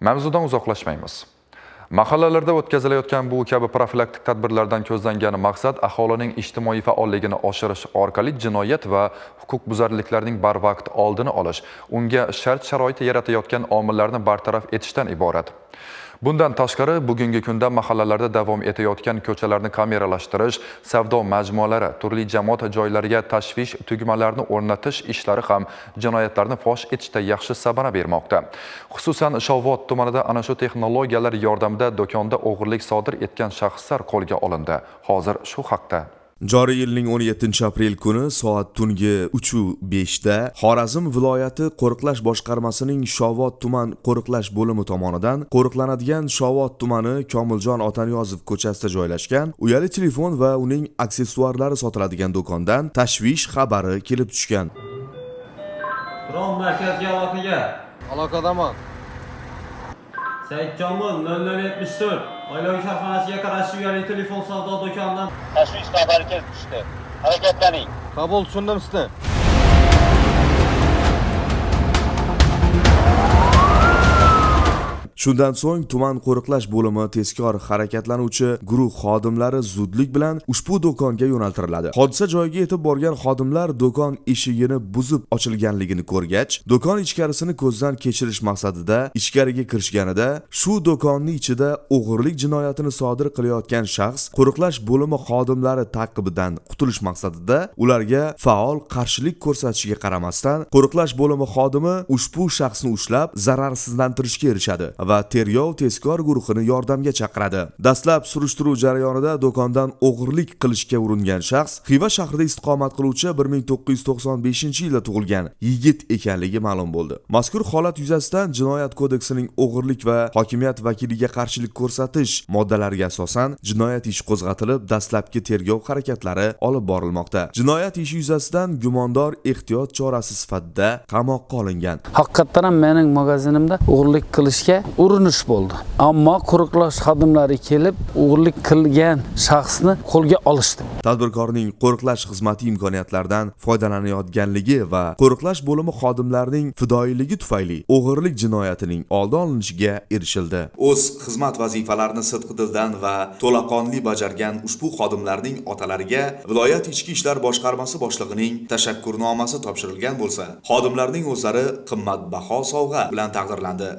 Mavzudan uzoqlashmaymiz. Mahallalarda o'tkazilayotgan bu kabi profilaktik tadbirlardan ko'zlangan maqsad aholining ijtimoiy faolligini oshirish orqali jinoyat va huquqbuzarliklarning barvaqt oldini olish, unga shart-sharoit yaratayotgan omillarni bartaraf etishdan iborat. Bundan tashqari, bugungi kunda mahallalarda davom etayotgan ko'chalarni kameralashtirish, savdo majmualari, turli jamoat joylariga tashvish tugmalarini o'rnatish ishlari ham jinoyatlarni fosh etishda yaxshi samara bermoqda. Xususan, Shovot tumanida ana shu texnologiyalar yordamida do'konda o'g'irlik sodir etgan shaxslar qo'lga olindi. Hozir shu haqda Joriy yilning 17-aprel kuni soat tungi 3:05 da Xorazm viloyati Qo'riqlash boshqarmasining Shovot tuman qo'riqlash bo'limi tomonidan qo'riqlanadigan Shovot tumani Komiljon Otaniyozov ko'chasida joylashgan uyali telefon va uning aksessuarlari sotiladigan do'kondan tashvish xabari kelib tushgan. Rom markazga aloqaga. Aloqadaman. Saidjomil 0074 oilaviy korxonasiga qarashli uyali telefon savdo do'konidan tashvish xabari kelib tushdi. Harakatlaning. Qabul, tushundim sizni. Shundan so'ng tuman qo'riqlash bo'limi tezkor harakatlanuvchi guruh xodimlari zudlik bilan ushbu do'konga yo'naltiriladi. Hodisa joyiga yetib borgan xodimlar do'kon eshigini buzib ochilganligini ko'rgach, do'kon ichkarisini ko'zdan kechirish maqsadida ichkariga kirishganida, shu do'konning ichida o'g'irlik jinoyatini sodir qilayotgan shaxs qo'riqlash bo'limi xodimlari taqibidan qutulish maqsadida ularga faol qarshilik ko'rsatishiga qaramasdan, qo'riqlash bo'limi xodimi ushbu shaxsni ushlab zararsizlantirishga erishadi va tergov tezkor guruhini yordamga chaqiradi. Dastlab surishtiruv jarayonida do'kondan o'g'irlik qilishga uringan shaxs Xiva shahrida istiqomat qiluvchi 1995-yilda tug'ilgan yigit ekanligi ma'lum bo'ldi. Mazkur holat yuzasidan Jinoyat kodeksining o'g'irlik va hokimiyat vakiliga qarshilik ko'rsatish moddalariga asosan jinoyat ishi qo'zg'atilib, dastlabki tergov harakatlari olib borilmoqda. Jinoyat ishi yuzasidan gumondor ehtiyot chorasi sifatida qamoqqa olingan. Haqiqatan ham mening magazinimda o'g'irlik qilishga urinish bo'ldi. Ammo qo'riqlash xodimlari kelib, o'g'irlik qilgan shaxsni qo'lga olishdi. Tadbirkorning qo'riqlash xizmati imkoniyatlaridan foydalanayotganligi va qo'riqlash bo'limi xodimlarining fidoyiligi tufayli o'g'irlik jinoyatining oldi olinishiga erishildi. O'z xizmat vazifalarini sidqidildan va to'laqonli bajargan ushbu xodimlarning otalariga viloyat ichki ishlar boshqarmasi boshlig'ining tashakkurnomasi topshirilgan bo'lsa, xodimlarning o'zlari qimmatbaho sovg'a bilan taqdirlandi.